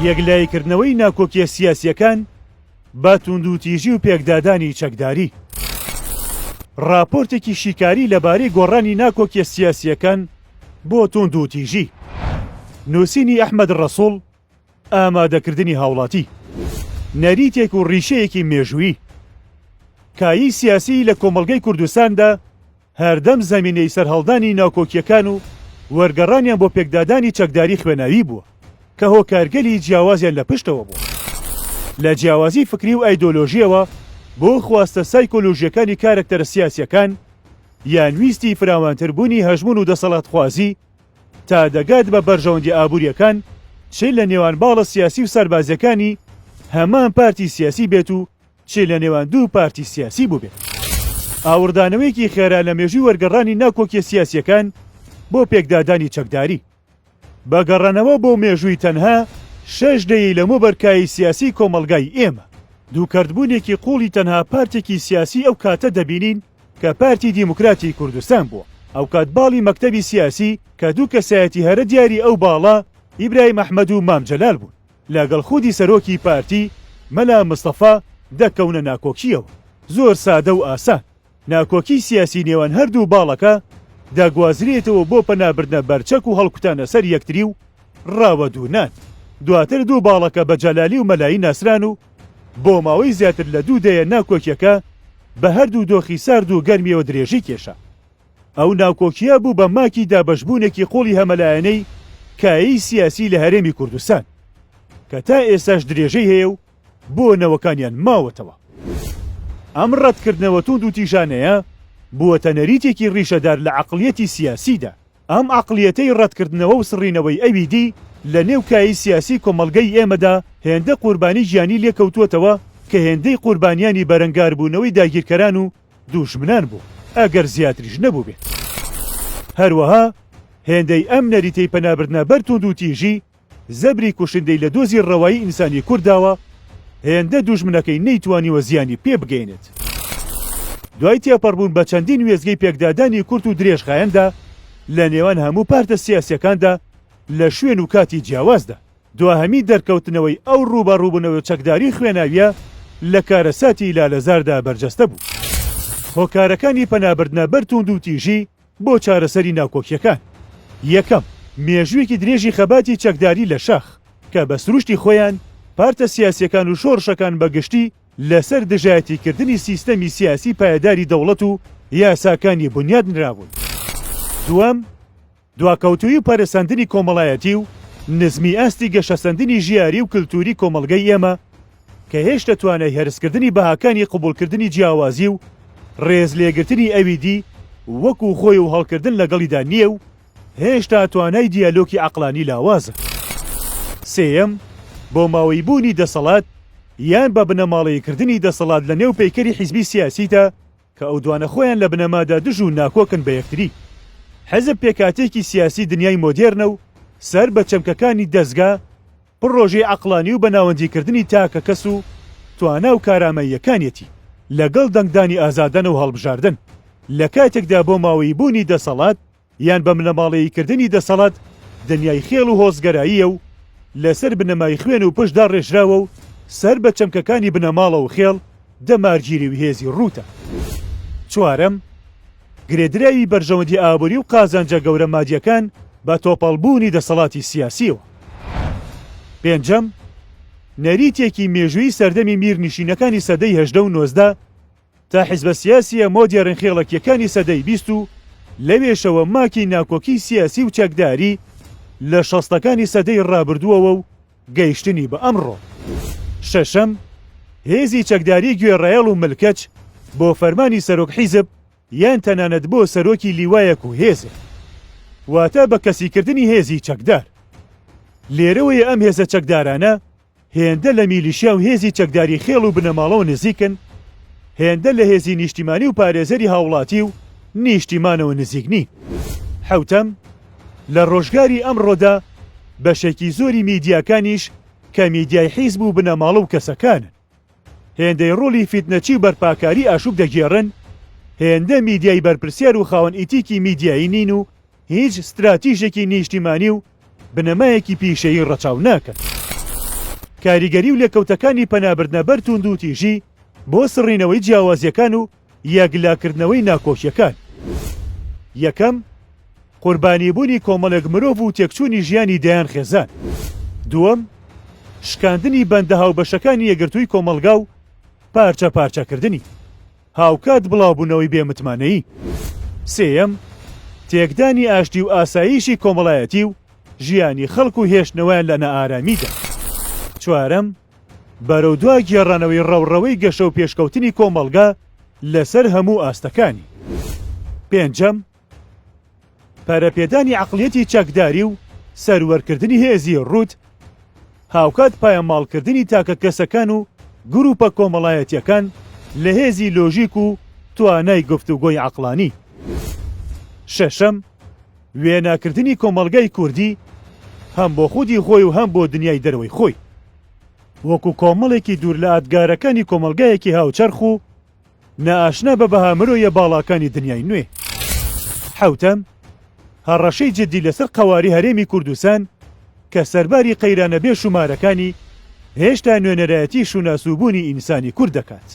یەکلایەکردنەوەی ناکۆکیە سیاسیەکان بە توندوتیژی و پێکدادانی چەکداری. راپۆرتێکی شیکاری لەبارەی گۆڕانی ناکۆکیە سیاسیەکان بۆ توندوتیژی. نووسینی ئەحمەد ڕەسوڵ. ئامادەکردنی هاوڵاتی. نەریتێک و ڕیشەیەکی مێژووی. کایی سیاسی لە کۆمەڵگەی کوردستاندا هەردەم زەمینەی سەرهەڵدانی ناکۆکیەکان و وەرگەڕانیان بۆ پێکدادانی چەکداری خوێناوی بووە کە هۆکارگەلی جیاوازیان لە پشتەوە بوو. لە جیاوازی فکری و ئایدۆلۆژیەوە بۆ خواستە سایکۆلۆژیەکانی کارکتەرە سیاسیەکان یان ویستی فراوانتربوونی هەژمون و دەسەڵاتخوازی تا دەگات بە بەرژەوەندی ئابوووریەکان چێ لە نێوان باڵە سیاسی و سەربازەکانی هەمان پارتی سیاسی بێت و چێ لە نێوان دوو پارتی سیاسی بوو بێت. ئاوردانەوەیەکی خێرا لە مێژووی وەرگەڕانی ناکۆکیە سیاسیەکان بۆ پێکدادانی چەکداری. بەگەڕانەوە بۆ مێژووی تەنها 6 دەی لەمە بەرکایی سیاسی کۆمەلگای ئێمە. دووکەردبوونێکی قوڵی تەنها پارتێکی سیاسی ئەو کاتە دەبینین کە پارتی دیموکراتی کوردستان بووە. ئەو کات باڵی مەکتەبی سیاسی کە دوو کەسایەتی هەرە دیاری ئەو باڵە ئیبراهیم ئەحمەد و مام جەلال بوون. لەگەڵ خودی سەرۆکی پارتی مەلا مستەفا دەکەونە ناکۆکیەوە. زۆر سادە و ئاسان. ناکۆکی سیاسی نێوان هەردوو باڵەکە داگوازرێتەوە بۆ پەنابردنە بەرچەک و هەڵکوتانە سەر یەکتری و ڕاوەدوونان. دواتر دوو باڵەکە بە جەلالی و مەلایی ناسران و بۆ ماوەی زیاتر لە 2 دەیە ناکۆکیەکە بە هەردوو دۆخی سارد و گەرمیەوە درێژی کێشە. ئەو ناکۆکیە بوو بە ماکی دابەشبوونێکی قوڵی هەمەلایەنەی کایی سیاسی لە هەرێمی کوردستان کە تا ئێستاش درێژەی هەیە و بۆ نەوەکانیان ماوەتەوە. ئەم ڕەتکردنەوە توند و تیژانەیە بووەتە نەریتێکی ڕیشەدار لە عەقڵیەتی سیاسیدا. ئەم عەقڵیەتەی ڕەتکردنەوە و سڕینەوەی ئەوی دی لە نێو کایی سیاسی کۆمەڵگەی ئێمەدا هێندە قوربانی ژیانی لێکەوتووەتەوە کە هێندەی قوربانیانی بەرەنگاربوونەوەی داگیرکەران و دوژمنان بوو ئەگەر زیاتریش نەبوو بێت. هەروەها هێندەی ئەم نەریتەی پەنابردنە بەر توند و تیژی زەبری کوشندەی لە دۆزی ڕەوایی ئینسانی کورداوە هێندە دوژمنەکەی نەیتوانیوە زیانی پێ بگەینێت. دوای تێپەڕبوون بە چەندین وێزگەی پێکدادانی کورت و درێژخایەندا لە نێوان هەموو پارتە سیاسیەکاندا لە شوێن و کاتی جیاوازدا دواهەمی دەرکەوتنەوەی ئەو ڕووبەڕووبوونەوە چەکداری خوێناویە لە کارەساتی لالەزاردا بەرجەستە بوو. هۆکارەکانی پەنابردنە بەر توند و تیژی بۆ چارەسەری ناکۆکیەکان. یەکەم، مێژوویەکی درێژی خەباتی چەکداری لە شاخ کە بە سروشتی خۆیان پارتە سیاسیەکان و شۆڕشەکان بەگشتی لەسەر دژایەتیکردنی سیستەمی سیاسی پایەداری دەوڵەت و یاساکانی بنیاد نراون. دووەم، دواکەوتووی و پەرەسەندنی کۆمەڵایەتی و نزمی ئاستی گەشەسەندنی ژیاری و کلتوری کۆمەڵگەی ئێمە کە هێشتا توانای هەرسکردنی بەهاکانی قبولکردنی جیاوازی و ڕێز لێگرتنی ئەویدی وەکو خۆی و هەڵکردن لەگەڵیدا نییە و هێشتا توانای دیالۆکی عەقلانی لاوازە. سێیەم، بۆ ماوەی بوونی دەسەڵات یان بە بنەماڵەییکردنی دەسەڵات لە نێو پەیکەری حیزبی سیاسیدا کە ئەو دوانە خۆیان لە بنەمادا دژ و ناکۆکن بە یەکتری. حەزب پێکاتێکی سیاسی دنیای مۆدێرنە و سەر بە چەمکەکانی دەستگا پڕۆژەی عەقلانی و بەناوەندیکردنی تاکە کەس و توانا و کارامەییەکانیەتی لەگەڵ دەنگدانی ئازادەن و هەڵبژاردن لە کاتێکدا بۆ ماوەی بوونی دەسەڵات یان بە بنەماڵەییکردنی دەسەڵات دنیای خێڵ و هۆزگەراییە و لەسەر بنەمای خوێن و پشتدا ڕێژراوە و سەر بە چەمکەکانی بنەماڵە و خێڵ دەمارگیری و هێزی ڕووتە. چوارەم، گرێدراوی بەرژەوەندی ئابووری و قازانجە گەورە مادیەکان بە تۆپەڵبوونی دەسەڵاتی سیاسیەوە. پێنجەم، نەریتێکی مێژووی سەردەمی میرنشینەکانی سەدەی 18 و 19 تا حیزبە سیاسیە مۆدێرن خێڵەکیەکانی سەدەی 20 و لەوێشەوە ماکی ناکۆکی سیاسی و چەکداری لە 60ەکانی سەدەی ڕابردووەوە و گەیشتنی بە ئەمڕۆ. شەشەم، هێزی چەکداری گوێڕایەڵ و ملکەچ بۆ فەرمانی سەرۆک حیزب یان تەنانەت بۆ سەرۆکی لیوایەک و هێزە واتە بە کەسیکردنی هێزی چەکدار. لێرەوەیە ئەم هێزە چەکدارانە هێندە لە میلیشیا و هێزی چەکداری خێڵ و بنەماڵەوە نزیکن، هێندە لە هێزی نیشتیمانی و پارێزەری هاوڵاتی و نیشتیمانەوە نزیک نین. حەوتەم، لە ڕۆژگاری ئەمڕۆدا بەشێکی زۆری میدیاکانیش کە میدیای حیزب و بنەماڵە و کەسەکانن هێندەی ڕۆڵی فیتنەچی و بەرپاکاری ئاشوب دەگێڕن، هێندە میدیای بەرپرسیار و خاوەن ئیتیکی میدیایی نین و هیچ ستراتیژێکی نیشتیمانی و بنەمایەکی پیشەیی ڕەچاو ناکەن. کاریگەری و لێکەوتەکانی پەنابردنەبەر توند و تیژی بۆ سڕینەوەی جیاوازیەکان و یەکلاکردنەوەی ناکۆشیەکان. یەکەم، قوربانیبوونی کۆمەڵێک مرۆڤ و تێکچوونی ژیانی دەیان خێزان. دووەم، شکاندنی بەندە هاوبەشەکانی یەکگرتووی کۆمەلگا و پارچە پارچەکردنی هاوکات بڵاوبوونەوەی بێمتمانەیی. سێیەم، تێکدانی ئاشتی و ئاساییشی کۆمەڵایەتی و ژیانی خەڵک و هێشتنەوەیان لە نەئارامیدا. چوارەم، بەرەو دوای گێڕانەوەی ڕەوڕەوەی گەشە و پێشکەوتنی کۆمەلگا لەسەر هەموو ئاستەکانی. پێنجەم، پەرەپێدانی عەقڵیەتی چەکداری و سەروەرکردنی هێزی ڕوت هاوکات پایەماڵکردنی تاکە کەسەکان و گروپە کۆمەڵایەتیەکان لە هێزی لۆژیک و توانای گفتوگۆی عەقڵانی. شەشەم، وێناکردنی کۆمەلگای کوردی هەم بۆ خودی خۆی و هەم بۆ دنیای دەرەوەی خۆی وەکو کۆمەڵێکی دوور لە ئەدگارەکانی کۆمەلگایەکی هاوچەرخ و نائاشنا بە بەهامرۆیە باڵاکانی دنیای نوێ. حەوتەم، هەڕەشەی جددی لەسەر قەواری هەرێمی کوردستان کە سەرباری قەیرانە بێ شومارەکانی هێشتا نوێنەرایەتی شوناسوبوونی ئینسانی کورد دەکات.